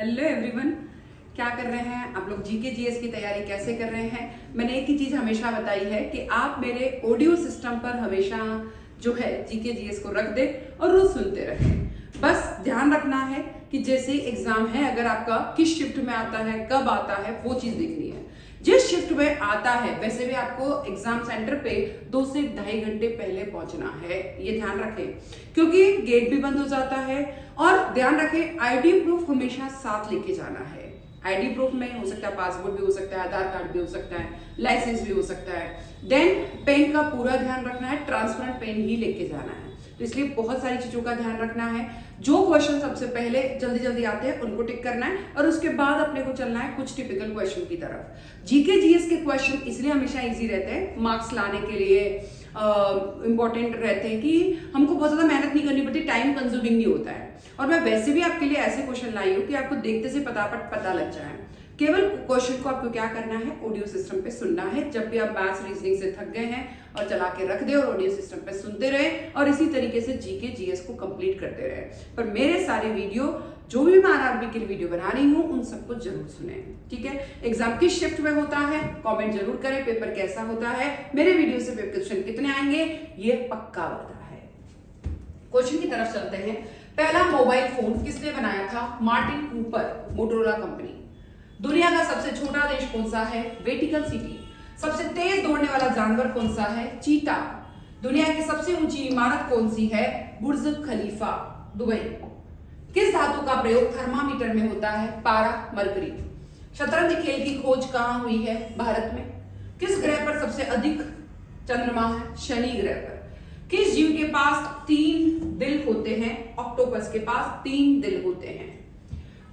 Hello everyone, क्या कर रहे हैं आप लोग? जीके जीएस की तैयारी कैसे कर रहे हैं? मैंने एक ही चीज हमेशा बताई है कि आप मेरे ऑडियो सिस्टम पर हमेशा जो है जीके जीएस को रख दे और रोज सुनते रहें। बस ध्यान रखना है कि जैसे एग्जाम है, अगर आपका किस शिफ्ट में आता है, कब आता है, वो चीज देखनी है। जिस शिफ्ट में आता है वैसे भी आपको एग्जाम सेंटर पे 2 से 2.5 घंटे पहले पहुंचना है, ये ध्यान रखें, क्योंकि गेट भी बंद हो जाता है। और ध्यान रखें, आईडी प्रूफ हमेशा साथ लेके जाना है। आईडी प्रूफ में हो सकता है पासपोर्ट भी हो सकता है, आधार कार्ड भी हो सकता है, लाइसेंस भी हो सकता है। देन पेन का पूरा ध्यान रखना है, ट्रांसपेरेंट पेन ही लेके जाना है। तो इसलिए बहुत सारी चीजों का ध्यान रखना है। जो क्वेश्चन सबसे पहले जल्दी जल्दी आते हैं उनको टिक करना है और उसके बाद अपने को चलना है कुछ टिपिकल क्वेश्चन की तरफ। जीके जीएस के क्वेश्चन इसलिए हमेशा इजी रहते हैं, मार्क्स लाने के लिए इंपॉर्टेंट रहते हैं कि हमको बहुत ज्यादा मेहनत नहीं करनी पड़ती, टाइम कंज्यूमिंग नहीं होता है। और मैं वैसे भी आपके लिए ऐसे क्वेश्चन लाई हूँ कि आपको देखते से फटाफट पता लग जाए। केवल क्वेश्चन को आपको क्या करना है, ऑडियो सिस्टम पे सुनना है। जब भी आप मैथ्स रीजनिंग से थक गए हैं और चला के रख दे और ऑडियो सिस्टम पे सुनते रहे और इसी तरीके से जीके जीएस को कंप्लीट करते रहे। पर मेरे सारे वीडियो, जो भी मैं आरआरबी के लिए वीडियो बना रही हूँ, उन सबको जरूर सुने, ठीक है? एग्जाम किस शिफ्ट में होता है कमेंट जरूर करें, पेपर कैसा होता है, मेरे वीडियो से पेपर क्वेश्चन कितने आएंगे ये पक्का होता है। क्वेश्चन की तरफ चलते हैं। पहला मोबाइल फोन किसने बनाया था? Martin Cooper, Motorola company. दुनिया का सबसे छोटा देश कौन सा है? Vatican city. सबसे तेज दौड़ने वाला जानवर कौन सा है? चीता। दुनिया की सबसे ऊंची इमारत कौन सी है? बुर्ज खलीफा, दुबई। किस धातु का प्रयोग थर्मामीटर में होता है? पारा, मरकरी। शतरंज खेल की खोज कहां हुई है? भारत में। किस ग्रह पर सबसे अधिक चंद्रमा है? शनि ग्रह पर। किस जीव के पास 3 दिल होते हैं? ऑक्टोपस के पास 3 दिल होते हैं।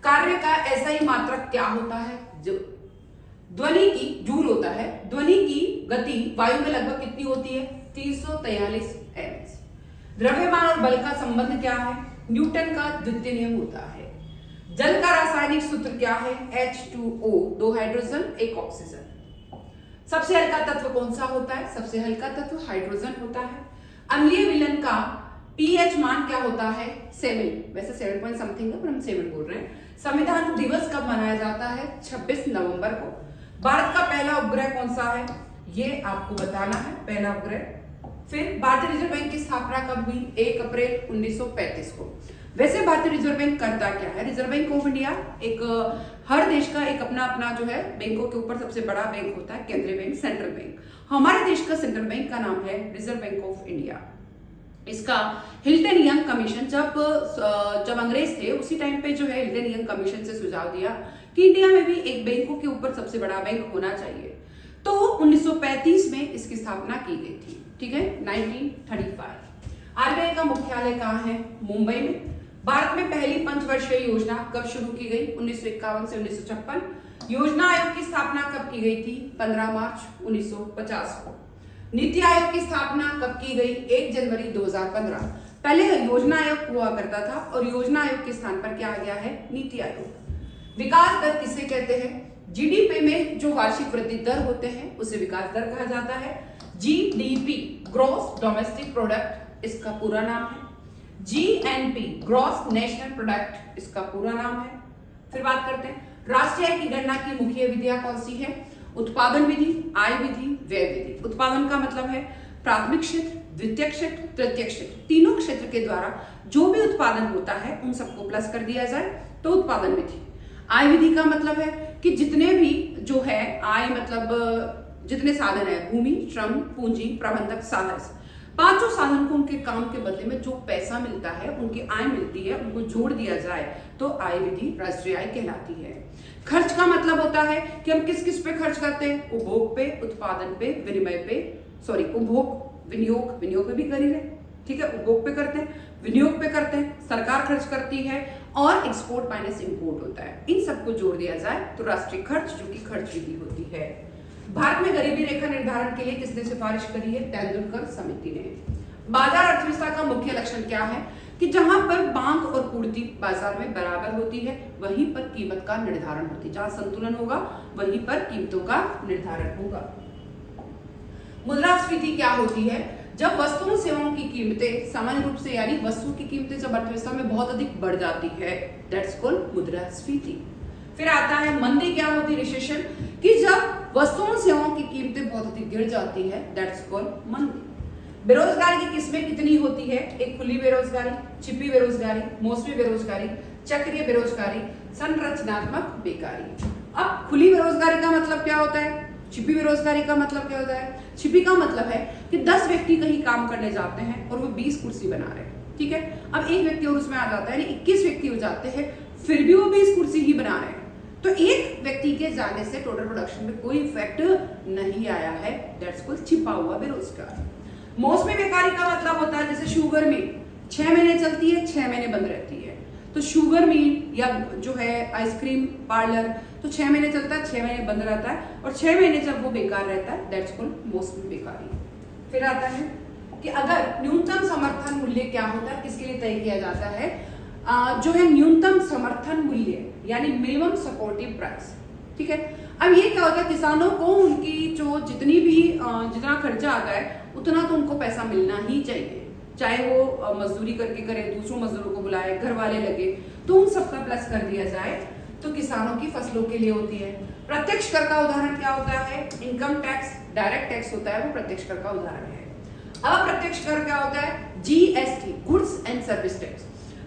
कार्य का ऐसा ही मात्रक क्या होता है? जो ध्वनि की जूल होता है। ध्वनि की गति वायु में लगभग कितनी होती है? 343 एमएच। द्रव्यमान और बल का संबंध क्या है? न्यूटन का द्वितीय नियम होता है। जल का रासायनिक सूत्र क्या है? H2O, 2 hydrogen 1 oxygen. सबसे हल्का तत्व कौन सा होता है? सबसे हल्का तत्व हाइड्रोजन होता है। अम्लीय विलयन का पीएच मान क्या होता है? 7। वैसे 7 पॉइंट समथिंग है पर हम 7 बोल रहे हैं। संविधान दिवस कब मनाया जाता है? 26 नवंबर को। भारत का पहला उपग्रह कौन सा है? ये आपको बताना है, पहला उपग्रह। फिर भारतीय रिजर्व बैंक की स्थापना कब हुई? 1 अप्रैल 1935 को। वैसे भारतीय रिजर्व बैंक करता क्या है? रिजर्व बैंक ऑफ इंडिया एक हर देश का एक अपना अपना जो है बैंकों के ऊपर सबसे बड़ा बैंक होता है, केंद्रीय बैंक, सेंट्रल बैंक। हमारे देश का सेंट्रल बैंक का नाम है रिजर्व बैंक ऑफ इंडिया। इसका हिल्टन यंग कमीशन, जब अंग्रेज थे उसी टाइम पे जो है हिल्टन यंग कमीशन से सुझाव दिया कि इंडिया में भी एक बैंकों के ऊपर सबसे बड़ा बैंक होना चाहिए। तो 1935 में इसकी स्थापना की गई थी, ठीक है, 1935। आरबीआई का मुख्यालय कहाँ है? मुंबई में। भारत में पहली पंचवर्षीय योजना कब शुरू की गई? 1951 से 1956। योजना आयोग की स्थापना कब की गई थी? 15 मार्च 1950 को। नीति आयोग की स्थापना कब की गई? 1 जनवरी 2015। पहले योजना आयोग हुआ करता था और योजना आयोग के स्थान पर क्या आ गया है? नीति आयोग। विकास दर किसे कहते हैं? जीडीपी में जो वार्षिक वृद्धि दर होते हैं उसे विकास दर कहा जाता है। जीडीपी, ग्रॉस डोमेस्टिक प्रोडक्ट, इसका पूरा नाम है। जीएनपी, ग्रॉस नेशनल प्रोडक्ट, इसका पूरा नाम है। फिर बात करते हैं राष्ट्रीय आय की गणना की मुख्य विधियां कौन सी है? उत्पादन विधि, आय विधि, व्यय विधि। उत्पादन का मतलब है प्राथमिक क्षेत्र, द्वितीय क्षेत्र, तृतीय क्षेत्र, तीनों क्षेत्र के द्वारा जो भी उत्पादन होता है उन सबको प्लस कर दिया जाए तो उत्पादन विधि। आय विधि का मतलब है कि जितने भी जो है आय मतलब जितने साधन है, भूमि, श्रम, पूंजी, प्रबंधक, साहस, 5 साधन को उनके काम के बदले में जो पैसा मिलता है, उनकी आय मिलती है, उनको जोड़ दिया जाए तो आय विधि राष्ट्रीय आय कहलाती है। खर्च का मतलब होता है कि हम किस किस पे खर्च करते हैं? उपभोग पे, उत्पादन पे, विनिमय पे, उपभोग, विनियोग पे भी कर ही रहे, ठीक है, उपभोग पे करते हैं, विनियोग पे करते हैं, सरकार खर्च करती है और एक्सपोर्ट माइनस इंपोर्ट होता है। इन सबको जोड़ दिया जाए तो राष्ट्रीय खर्च, जो कि खर्च विधि होती है। भारत में गरीबी रेखा निर्धारण के लिए किसने सिफारिश करी है? तेंदुलकर समिति ने। बाजार अर्थव्यवस्था का मुख्य लक्षण क्या है? कि जहां पर मांग और पूर्ति बाजार में बराबर होती है वहीं पर कीमत का निर्धारण होती है। जहां संतुलन होगा वहीं पर कीमतों का निर्धारण होगा। मुद्रास्फीति क्या होती है? जब वस्तुओं सेवाओं की कीमतें सामान्य रूप से यानी वस्तुओं की कीमतें जब अर्थव्यवस्था में बहुत अधिक बढ़ जाती है, दैट्स कॉल्ड मुद्रास्फीति। फिर आता है मंदी। क्या होती है? रिसेशन, कि जब वस्तुओं सेवाओं की कीमतें बहुत अधिक गिर जाती है, दैट्स कॉल्ड मंदी। बेरोजगारी की किस्में कितनी होती है? एक खुली बेरोजगारी, छिपी बेरोजगारी, मौसमी बेरोजगारी, चक्रीय बेरोजगारी, संरचनात्मक बेकारी। अब खुली बेरोजगारी का मतलब क्या होता है? छिपी बेरोजगारी का मतलब क्या होता है? छिपी का मतलब है कि 10 व्यक्ति कहीं काम करने जाते हैं और वो 20 कुर्सी बना रहे हैं, ठीक है। अब एक व्यक्ति और उसमें आ जाता है, 21 व्यक्ति हो जाते हैं, फिर भी वो 20 कुर्सी ही बना रहे हैं। तो एक व्यक्ति के जाने से टोटल प्रोडक्शन में कोई इफेक्ट नहीं आया है, दैट्स कॉल्ड छिपा हुआ बेरोजगार। मौसमी बेकारी का मतलब होता है, जैसे शुगर मिल 6 महीने चलती है, 6 महीने बंद रहती है। तो शुगर मिल या जो है आइसक्रीम पार्लर, तो 6 महीने चलता है, 6 महीने बंद रहता है, और 6 महीने जब वो बेकार रहता है, दैट्स कॉल्ड मौसमी बेकारी। फिर आता है कि अगर न्यूनतम समर्थन मूल्य क्या होता है, किसके लिए तय किया जाता है? जो है न्यूनतम समर्थन मूल्य यानी मिनिमम सपोर्टिव प्राइस, ठीक है। अब ये क्या होता है, किसानों को उनकी जो जितना खर्चा आता है उतना तो उनको पैसा मिलना ही चाहिए, चाहे वो मजदूरी करके करे, दूसरों मजदूरों को बुलाए, घर वाले लगे, तो उन सबका प्लस कर दिया जाए, तो किसानों की फसलों के लिए होती है। प्रत्यक्ष कर का उदाहरण क्या होता है? इनकम टैक्स, डायरेक्ट टैक्स होता है, वो प्रत्यक्ष कर का उदाहरण है। अप्रत्यक्ष कर क्या होता है? GST, goods and service tax.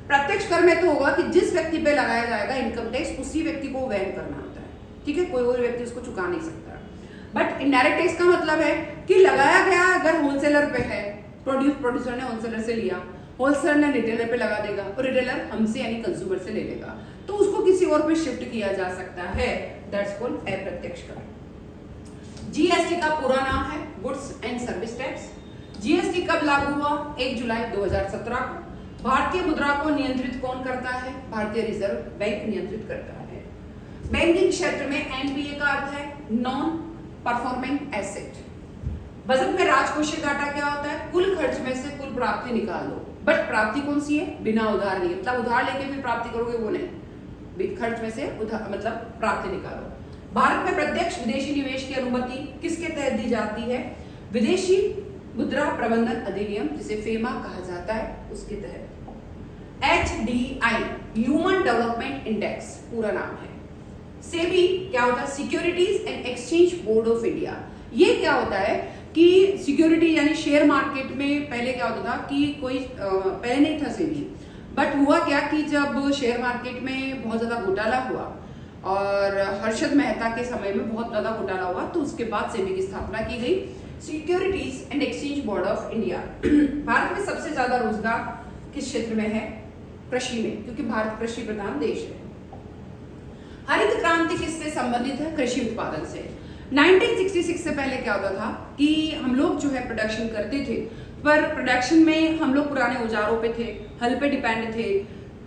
प्रत्यक्ष कर में तो होगा कि जिस व्यक्ति पे लगाया जाएगा इनकम टैक्स, उसी व्यक्ति को वहन करना होता है, ठीक है, कोई और व्यक्ति उसको चुका नहीं सकता। बट इनडायरेक्ट टैक्स का मतलब है कि लगाया गया अगर होलसेलर पे है, प्रोड्यूसर ने होलसेलर से लिया, होलसेलर ने रिटेलर पे लगा देगा और रिटेलर हमसे यानी कंज्यूमर से ले लेगा, तो उसको किसी और पे शिफ्ट किया जा सकता है, दैट्स कॉल्ड अप्रत्यक्ष कर। जीएसटी का पूरा नाम है goods and service tax. GST कब लागू हुआ? 1 जुलाई 2017 को। भारतीय मुद्रा को नियंत्रित कौन करता है? भारतीय रिजर्व बैंक नियंत्रित करता है। बैंकिंग क्षेत्र में एनपीए का अर्थ है नॉन परफॉर्मिंग एसेट। बजट में राजकोषीय घाटा क्या होता है? कुल खर्च में से कुल प्राप्ति निकाल दो, बट प्राप्ति कौन सी है? बिना उधार नहीं, मतलब उधार लेके फिर प्राप्ति करोगे वो नहीं, खर्च में से उधार मतलब प्राप्ति निकालो। भारत में प्रत्यक्ष विदेशी निवेश की अनुमति किसके तहत दी जाती है? विदेशी मुद्रा प्रबंधन अधिनियम, जिसे फेमा कहा जाता है, उसके तहत। HDI ह्यूमन डेवलपमेंट इंडेक्स पूरा नाम है। सेबी क्या होता है? Securities and exchange board of India. ये क्या होता है कि सिक्योरिटी यानी शेयर मार्केट में पहले क्या होता था कि कोई पहले नहीं था सेबी, बट हुआ क्या कि जब शेयर मार्केट में बहुत ज्यादा घोटाला हुआ और हर्षद मेहता के समय में बहुत ज्यादा घोटाला हुआ, तो उसके बाद सेबी की स्थापना की गई, securities and exchange board of India. Bharat में सबसे ज्यादा रोजगार किस क्षेत्र में है? कृषि में, क्योंकि भारत कृषि प्रधान देश है। हरित क्रांति किससे संबंधित है? कृषि उत्पादन से। 1966 से पहले क्या होता था कि हम लोग जो है प्रोडक्शन करते थे, पर प्रोडक्शन में हम लोग पुराने औजारों पे थे, हल पे डिपेंड थे,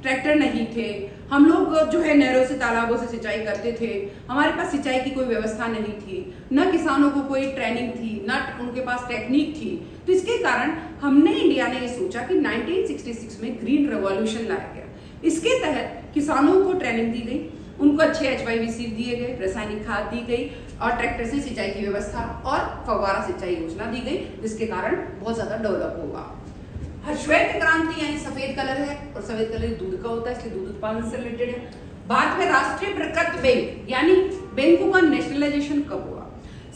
ट्रैक्टर नहीं थे, हम लोग जो है नहरों से तालाबों से सिंचाई करते थे, हमारे पास सिंचाई की कोई व्यवस्था नहीं थी, न किसानों को कोई ट्रेनिंग थी, न उनके पास टेक्निक थी। तो इसके कारण हमने इंडिया ने ये सोचा कि 1966 में ग्रीन रेवोल्यूशन लाया गया। इसके तहत किसानों को ट्रेनिंग दी गई, उनको अच्छे HYV सीड दिए गए, रासायनिक खाद दी गई और ट्रैक्टर से सिंचाई की व्यवस्था और फव्वारा सिंचाई योजना दी गई, जिसके कारण बहुत ज्यादा डेवलप होगा। श्वेत क्रांति यानी सफेद कलर है और सफेद कलर दूध का होता है, इसलिए दूध उत्पादन से रिलेटेड है। भारत में राष्ट्रीयकृत बैंक यानी बैंकों का नेशनलाइजेशन कब हुआ?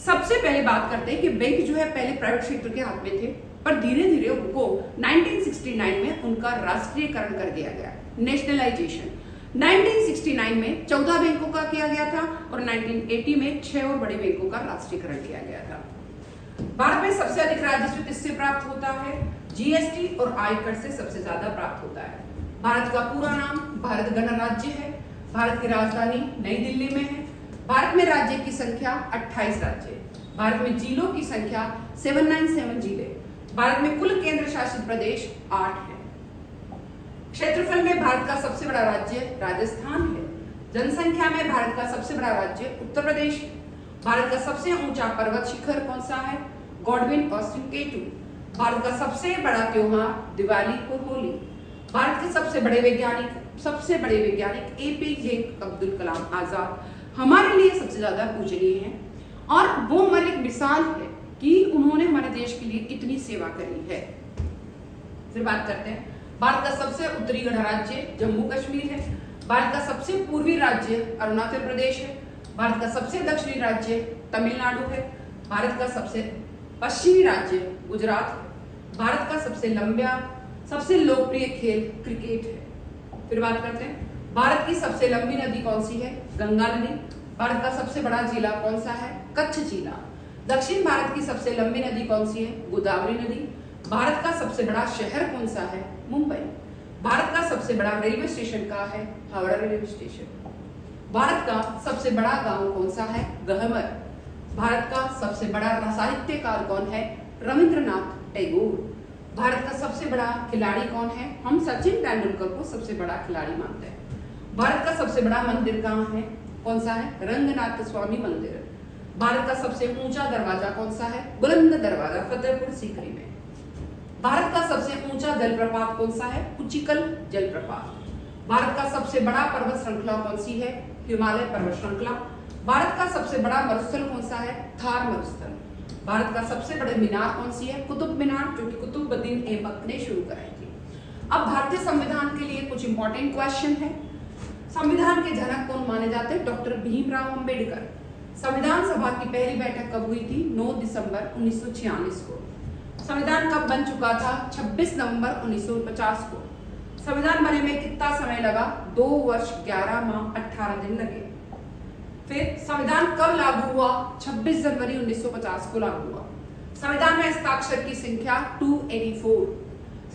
सबसे पहले बात करते हैं कि बैंक जो है पहले प्राइवेट सेक्टर के हाथ में थे, पर धीरे धीरे उनको 1969 में उनका राष्ट्रीयकरण कर दिया गया, नेशनलाइजेशन। 1969 में 14 बैंकों का किया गया था और 1980 में 6 और बड़े बैंकों का राष्ट्रीयकरण किया गया था। भारत में सबसे अधिक राजस्व किससे प्राप्त होता है? जीएसटी और आयकर से सबसे ज्यादा प्राप्त होता है। भारत का पूरा नाम भारत गणराज्य है। भारत की राजधानी नई दिल्ली में है। भारत में राज्य की संख्या 28 राज्य। भारत में जिलों की संख्या 797 जिले। भारत में कुल केंद्र शासित प्रदेश 8 है। क्षेत्रफल में भारत का सबसे बड़ा राज्य राजस्थान है। जनसंख्या में भारत का सबसे बड़ा राज्य उत्तर प्रदेश। भारत का सबसे ऊंचा पर्वत शिखर कौन सा है? गॉडविन और श्रीकेतु। भारत का सबसे बड़ा त्योहार दिवाली और होली। भारत के सबसे बड़े वैज्ञानिक APJ अब्दुल कलाम आजाद हमारे लिए सबसे ज्यादा पूजनीय है और वो हमारी एक मिसाल है कि उन्होंने हमारे देश के लिए कितनी सेवा करी है। फिर बात करते हैं, भारत का सबसे उत्तरी गणराज्य जम्मू कश्मीर है, भारत का सबसे पूर्वी राज्य अरुणाचल प्रदेश है, भारत का सबसे दक्षिणी राज्य तमिलनाडु है, भारत का सबसे पश्चिमी राज्य गुजरात है, भारत का सबसे लोकप्रिय खेल क्रिकेट है। फिर बात करते हैं, भारत की सबसे लंबी नदी कौन सी है? गंगा नदी। भारत का सबसे बड़ा जिला कौन सा है? कच्छ जिला। दक्षिण भारत की सबसे लंबी नदी कौन सी है? गोदावरी नदी। भारत का सबसे बड़ा शहर कौन सा है? मुंबई। भारत का सबसे बड़ा रेलवे स्टेशन कहाँ है? Howrah railway station. भारत का सबसे बड़ा गांव कौन सा है? गहमर। भारत का सबसे बड़ा साहित्यकार कौन है? रविंद्रनाथ टैगोर। भारत का सबसे बड़ा खिलाड़ी कौन है? हम सचिन तेंदुलकर को सबसे बड़ा खिलाड़ी मानते हैं। भारत का सबसे बड़ा मंदिर कहाँ है? कौन सा है? रंगनाथ स्वामी मंदिर। भारत का सबसे ऊंचा दरवाजा कौन सा है? बुलंद दरवाजा, फतेहपुर सीकरी में। भारत का सबसे ऊंचा जलप्रपात कौन सा है? उच्चिकल जलप्रपात। भारत का सबसे बड़ा पर्वत श्रृंखला कौन सी है? हिमालय पर्वत श्रृंखला। भारत का सबसे बड़ा मरुस्थल कौन सा है? थार मरुस्थल। भारत का सबसे बड़े मीनार कौन सी है? कुतुब मीनार, जो कि कुतुबुद्दीन ऐबक ने शुरू कराई थी। अब भारतीय संविधान के लिए कुछ इंपॉर्टेंट क्वेश्चन है। संविधान के जनक कौन माने जाते हैं? डॉक्टर भीमराव अंबेडकर। संविधान सभा की पहली बैठक कब हुई थी? 9 दिसंबर 1946 को। संविधान कब बन चुका था? 26 नवंबर 1950 को। संविधान बनने में कितना समय लगा? 2 वर्ष 11 माह 18 दिन लगे। फिर संविधान कब लागू हुआ? 26 जनवरी 1950 को लागू हुआ। संविधान में हस्ताक्षर की संख्या 284।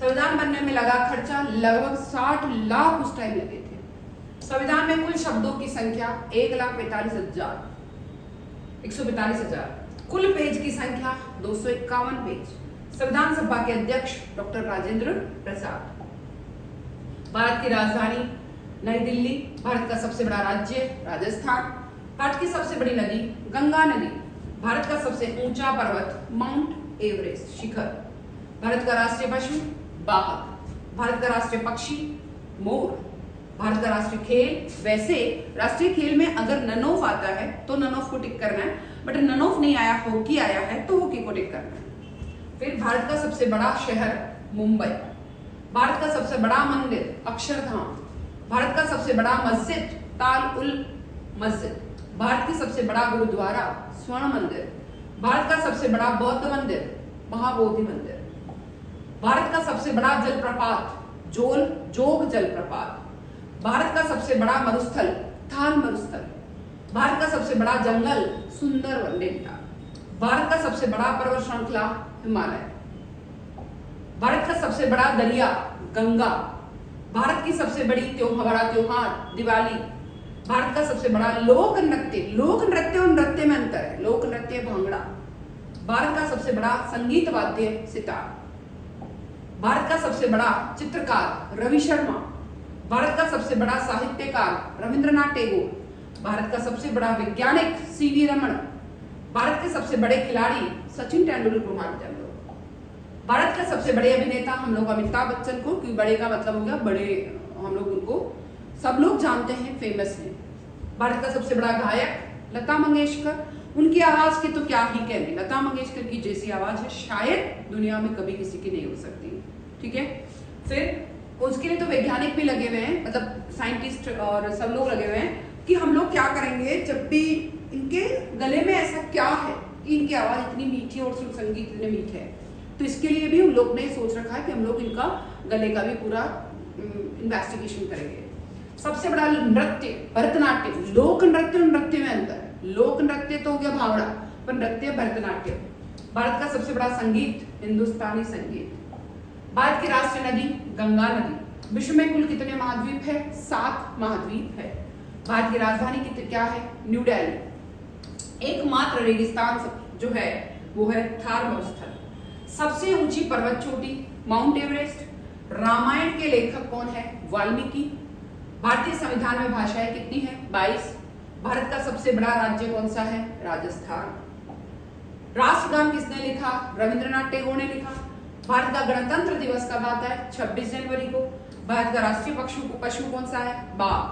संविधान बनने में लगा खर्चा लगभग 60 लाख उस टाइम लगे थे। संविधान में कुल शब्दों की संख्या 1,45,000। कुल पेज की संख्या 251 पेज। संविधान सभा के अध्यक्ष डॉक्टर राजेंद्र प्रसाद। भारत की राजधानी नई दिल्ली। भारत का सबसे बड़ा राज्य राजस्थान। भारत की सबसे बड़ी नदी गंगा नदी। भारत का सबसे ऊंचा पर्वत माउंट एवरेस्ट शिखर। भारत का राष्ट्रीय पशु बाघ। भारत का राष्ट्रीय पक्षी मोर। भारत का राष्ट्रीय खेल, वैसे राष्ट्रीय खेल में अगर नन ऑफ आता है तो नन ऑफ को टिक करना है, बट नन ऑफ नहीं आया, हॉकी आया है तो हॉकी को टिक करना है। फिर भारत का सबसे बड़ा शहर मुंबई। भारत का सबसे बड़ा मंदिर अक्षरधाम। भारत का सबसे बड़ा मस्जिद ताल उल मस्जिद। भारत की सबसे बड़ा गुरुद्वारा स्वर्ण मंदिर। भारत का सबसे बड़ा बौद्ध मंदिर महाबोधि मंदिर। भारत का सबसे बड़ा जलप्रपात जोग जलप्रपात। भारत का सबसे बड़ा मरुस्थल थाल मरुस्थल। भारत का सबसे बड़ा जंगल सुंदरवन डेल्टा। भारत का सबसे बड़ा पर्वत श्रृंखला हिमालय। भारत का सबसे बड़ा दरिया गंगा। भारत की सबसे बड़ी बड़ा त्योहार दिवाली। भारत का सबसे बड़ा लोक नृत्य और नृत्य में अंतर है। लोक नृत्य भांगड़ा। भारत का सबसे बड़ा संगीत वाद्य सितार। भारत का सबसे बड़ा चित्रकार रवि शर्मा। भारत का सबसे बड़ा साहित्यकार रविंद्रनाथ टैगोर। भारत का सबसे बड़ा वैज्ञानिक सीवी रमन। भारत के सबसे बड़े खिलाड़ी सचिन तेंदुलकर को मानते हैं हम लोग। भारत के सबसे बड़े अभिनेता हम लोग अमिताभ बच्चन को, क्योंकि बड़े का मतलब हो गया बड़े, हम लोग उनको सब लोग जानते हैं, फेमस है। भारत का सबसे बड़ा गायक लता मंगेशकर। उनकी आवाज की तो क्या ही कहने, लता मंगेशकर की जैसी आवाज है शायद दुनिया में कभी किसी की नहीं हो सकती। ठीक है, फिर उसके लिए तो वैज्ञानिक भी लगे हुए हैं, मतलब साइंटिस्ट और सब लोग लगे हुए हैं कि हम लोग क्या करेंगे जब भी इनके गले में ऐसा क्या है कि इनकी आवाज इतनी मीठी और सुर संगीत इतने मीठे है। तो इसके लिए भी हम लोग ने सोच रखा है कि हम लोग इनका गले का भी पूरा इन्वेस्टिगेशन करेंगे। सबसे बड़ा नृत्य भरतनाट्यम। लोक नृत्य और नृत्य में अंतर है। लोक नृत्य तो हो गया भांगड़ा, पर नृत्य भरतनाट्यम। भारत का सबसे बड़ा संगीत हिंदुस्तानी संगीत। भारत की राष्ट्रीय नदी गंगा नदी। विश्व में कुल कितने महाद्वीप है? 7 महाद्वीप है। भारत की राजधानी क्या है? न्यू दिल्ली। एकमात्र रेगिस्तान जो है वो है थार मरुस्थल। सबसे ऊंची पर्वत चोटी माउंट एवरेस्ट। रामायण के लेखक कौन है? वाल्मीकि। भारतीय संविधान में भाषाएं कितनी है? 22। भारत का सबसे बड़ा राज्य कौन सा है? राजस्थान। राष्ट्रगान किसने लिखा? रविंद्रनाथ टैगोर ने लिखा। भारत का गणतंत्र दिवस कब आता है? 26 जनवरी को। भारत का राष्ट्रीय पशु कौन सा है? बाघ।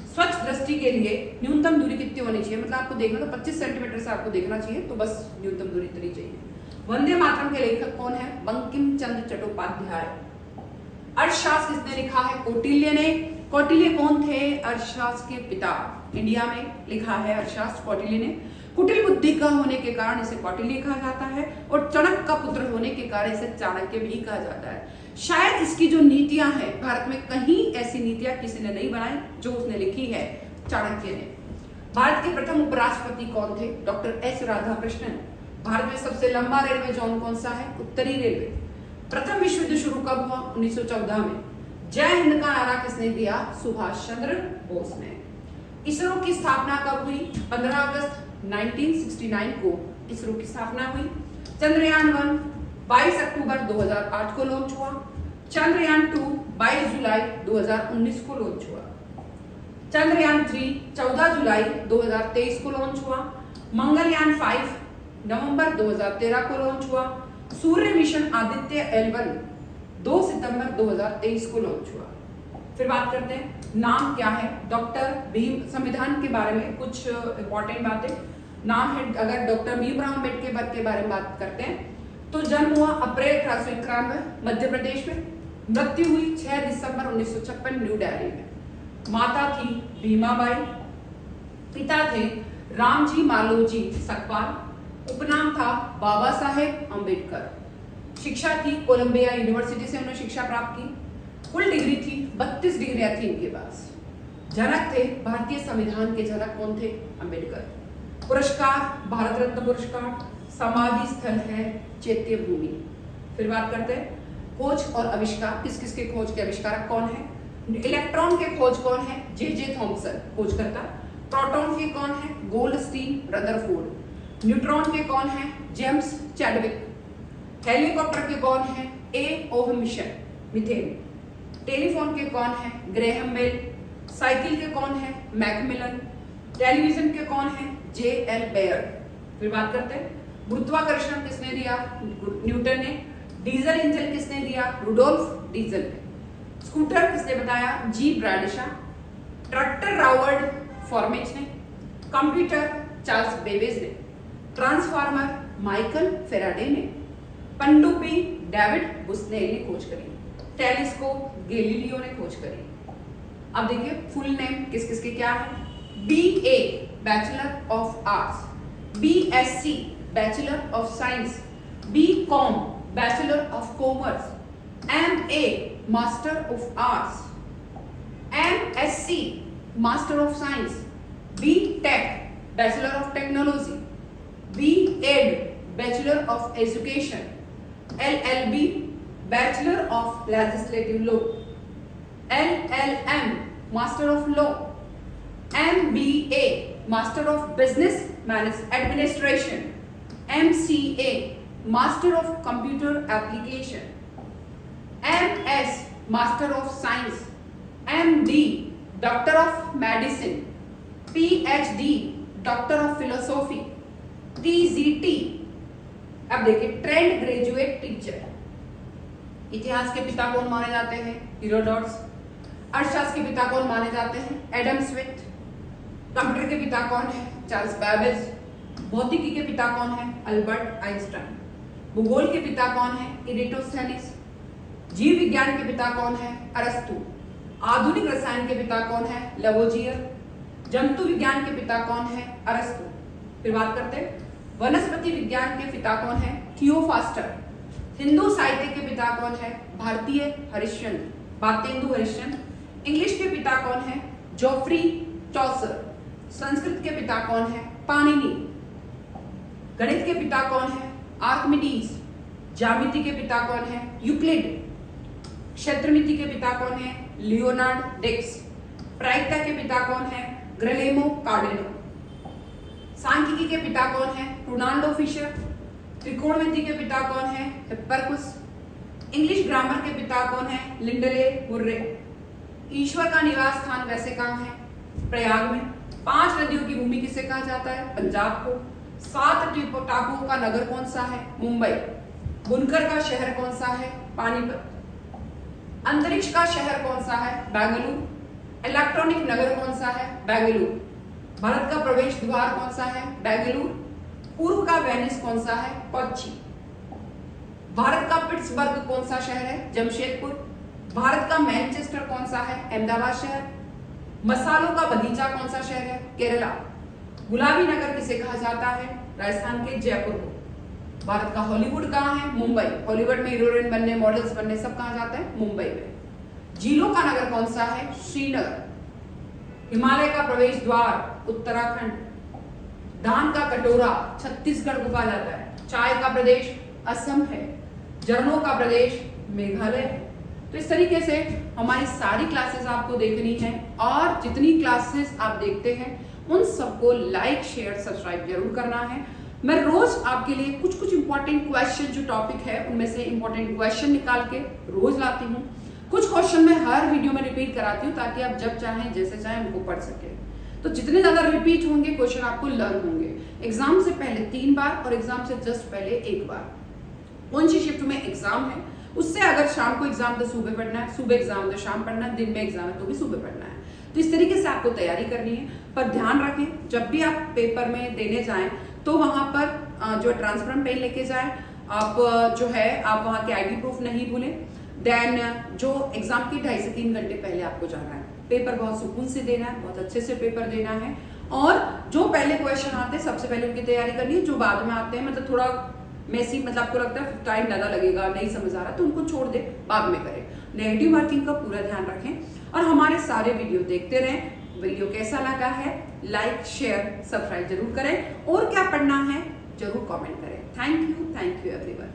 स्वच्छ दृष्टि के लिए न्यूनतम दूरी कितनी होनी चाहिए? मतलब आपको देखना तो 25 सेंटीमीटर से आपको देखना चाहिए, तो बस न्यूनतम दूरी इतनी चाहिए। वंदे मातरम के लेखक कौन है? बंकिम चंद्र चट्टोपाध्याय। अर्थशास्त्र किसने लिखा है? कौटिल्य ने। कौटिल्य कौन थे? अर्थशास्त्र के पिता। इंडिया में लिखा है अर्थशास्त्र कौटिल्य ने। कुटिल बुद्धि का होने के कारण इसे कौटिल्य कहा जाता है और चाणक्य का पुत्र होने के कारण इसे चाणक्य भी कहा जाता है। शायद इसकी जो नीतियां हैं, भारत में कहीं ऐसी नीतियां किसी ने नहीं बनाई जो उसने लिखी है चाणक्य ने। भारत के प्रथम उपराष्ट्रपति कौन थे? Doctor S Radhakrishnan. भारत में सबसे लंबा रेलवे जोन कौन सा है? उत्तरी रेलवे। प्रथम विश्व युद्ध शुरू कब हुआ? 1914 में। जय हिंद का नारा किसने दिया? सुभाष चंद्र बोस ने। इसरो की स्थापना कब हुई? 15 अगस्त 1969 को इसरो की स्थापना हुई। चंद्रयान 1 22 अक्टूबर 2008 को लॉन्च हुआ। चंद्रयान 2 22 जुलाई 2019 को लॉन्च हुआ। चंद्रयान 3 14 जुलाई 2023 को लॉन्च हुआ। मंगलयान 5 नवंबर 2013 को लॉन्च हुआ। सूर्य मिशन आदित्य L1 2 सितंबर 2023 को लॉन्च हुआ। फिर बात करते हैं नाम क्या है डॉक्टर भीम। संविधान के बारे में कुछ इंपॉर्टेंट बातें। नाम है, अगर डॉक्टर भीमराव अम्बेडकर के बारे में बात करते हैं तो जन्म हुआ अप्रैल 1891 मध्य प्रदेश में। मृत्यु हुई 6 दिसंबर 1956 न्यू दिल्ली में। माता थी भीमाबाई। पिता थे रामजी मालोजी सकपाल। उपनाम था बाबा साहेब अम्बेडकर। शिक्षा थी कोलंबिया यूनिवर्सिटी से उन्होंने शिक्षा प्राप्त की। कुल डिग्री थी 32 डिग्रियां थी इनके पास। जनक थे भारतीय संविधान के जनक कौन थे? अम्बेडकर। पुरस्कार भारत रत्न पुरस्कार। समाधि स्थल है चैत्य भूमि। फिर बात करते हैं खोज और आविष्कार। किस किस के खोज के आविष्कारक कौन है? इलेक्ट्रॉन के खोज कौन है? जे थॉमसन खोज करता। प्रोटॉन के कौन है? Goldstein Rutherford. न्यूट्रॉन के कौन है? James Chadwick. हेलीकॉप्टर के कौन है? ए ओहम मिशन मिथेन। टेलीफोन के कौन है? Graham bell. साइकिल के कौन है? मैकमिलन। टेलीविजन के कौन है? जे.एल. बेयर। फिर बात करते हैं गुरुत्वाकर्षण किसने दिया? न्यूटन ने। डीजल इंजन किसने दिया? रुडोल्फ डीजल ने। स्कूटर किसने बताया? जी ब्रैडिशा। ट्रैक्टर रॉबर्ट फॉर्मेच ने। कंप्यूटर चार्ल्स बेबेज ने। ट्रांसफार्मर माइकल फेराडे ने। पनडुब्बी डेविड बुस्नेल ने खोज करी। टेलीस्कोप गैलीलियो ने खोज करी। अब देखिए फुल नेम किस किस के क्या है? BA bachelor of arts, BSc bachelor of science, BCom bachelor of commerce, MA master of arts, MSc master of science, BTech bachelor of technology, B.Ed bachelor of education, LLB bachelor of legislative law, LLM master of law, MBA master of business administration, MCA master of computer application, MS master of science, MD doctor of medicine, PhD doctor of philosophy, TGT। अब देखिए trained graduate teacher. इतिहास के पिता कौन माने जाते हैं? Herodotus. अर्थशास्त्र के पिता कौन माने जाते हैं? Adam Smith. कंप्यूटर के पिता कौन है? Charles Babbage. भौतिकी के पिता कौन है? Albert Einstein. भूगोल के पिता कौन है? इरेटोस्थेनिस। जीव विज्ञान के पिता कौन है? अरस्तु। आधुनिक रसायन के पिता कौन है? लवोजियर। जंतु विज्ञान के पिता कौन है? अरस्तु। फिर बात करते हैं वनस्पति विज्ञान के पिता कौन है? थियोफास्टर। हिंदू साहित्य के पिता कौन है? भारतीय हरिश्चंद्र, भारतेंदु हरिश्चंद्र। इंग्लिश के पिता कौन है? जोफ्री चौसर। संस्कृत के पिता कौन है? पाणिनि। गणित के पिता कौन है? आर्किमिडीज। ज्यामिति के पिता कौन है? यूक्लिड। क्षेत्रमिति के पिता कौन है? लियोनार्ड डिक्स। प्रायिकता के पिता कौन है? ग्रेलेमो कार्डेनो। सांख्यिकी के पिता कौन है? Ronaldo Fisher. त्रिकोणमिति के पिता कौन है? हिप्पार्कस। इंग्लिश ग्रामर के पिता कौन है? Lindley Murray. ईश्वर का निवास स्थान वैसे कहाँ है? प्रयाग में। 5 नदियों की भूमि किसे कहा जाता है? पंजाब को। 7 टापुओं का नगर कौन सा है? मुंबई। बुनकर का शहर कौन सा है? पानीपत। अंतरिक्ष का शहर कौन सा है? बेंगलुरु। इलेक्ट्रॉनिक नगर कौन सा है? बेंगलुरु। भारत का प्रवेश द्वार कौन सा है? बेंगलुरु। पूर्व का वेनिस कौन सा है? कोच्चि। भारत का पिट्सबर्ग कौन सा शहर है? जमशेदपुर। भारत का मैनचेस्टर कौन सा है? अहमदाबाद शहर। मसालों का बगीचा कौन सा शहर है? केरला। गुलाबी नगर किसे कहा जाता है? राजस्थान के जयपुर को। भारत का हॉलीवुड कहाँ है? मुंबई। हॉलीवुड में हीरोइन बनने, मॉडल्स बनने सब कहाँ जाते हैं? मुंबई में। झीलों का नगर कौन सा है? श्रीनगर। हिमालय का प्रवेश द्वार उत्तराखंड। धान का कटोरा छत्तीसगढ़ को कहा जाता है। चाय का प्रदेश असम है। झरनों का प्रदेश मेघालय है। तो इस तरीके से हमारी सारी क्लासेस आपको देखनी है और जितनी क्लासेस आप देखते हैं उन सबको लाइक शेयर सब्सक्राइब जरूर करना है। मैं रोज आपके लिए कुछ कुछ इंपॉर्टेंट क्वेश्चन जो टॉपिक है उनमें से इंपॉर्टेंट क्वेश्चन निकाल के रोज लाती हूँ। कुछ क्वेश्चन मैं हर वीडियो में रिपीट कराती हूँ ताकि आप जब चाहें जैसे चाहें उनको पढ़ सके। तो जितने ज्यादा रिपीट होंगे क्वेश्चन आपको लर्न होंगे। एग्जाम से पहले 3 बार और एग्जाम से जस्ट पहले 1 बार। कौन सी शिफ्ट में एग्जाम है उससे अगर शाम को एग्जाम तो सुबह पढ़ना है, सुबह एग्जाम तो शाम पढ़ना है, दिन में एग्जाम है तो भी सुबह पढ़ना है। तो इस तरीके से आपको तैयारी करनी है। पर ध्यान रखें जब भी आप पेपर में देने जाएं तो वहां पर जो ट्रांसपेरेंट पेन लेके जाएं। आप जो है आप वहां के आईडी प्रूफ नहीं भूलें। देन जो एग्जाम के 2.5 से 3 घंटे पहले आपको जाना है। पेपर बहुत सुकून से देना है, बहुत अच्छे से पेपर देना है। और जो पहले क्वेश्चन आते हैं सबसे पहले उनकी तैयारी करनी है। जो बाद में आते हैं मतलब थोड़ा मेसी मतलब आपको लगता है टाइम ज्यादा लगेगा, नहीं समझ आ रहा तो उनको छोड़ दे, बाद में करें। नेगेटिव मार्किंग का पूरा ध्यान रखें और हमारे सारे वीडियो देखते रहें। वीडियो कैसा लगा है लाइक शेयर सब्सक्राइब जरूर करें और क्या पढ़ना है जरूर कमेंट करें। Thank you everyone.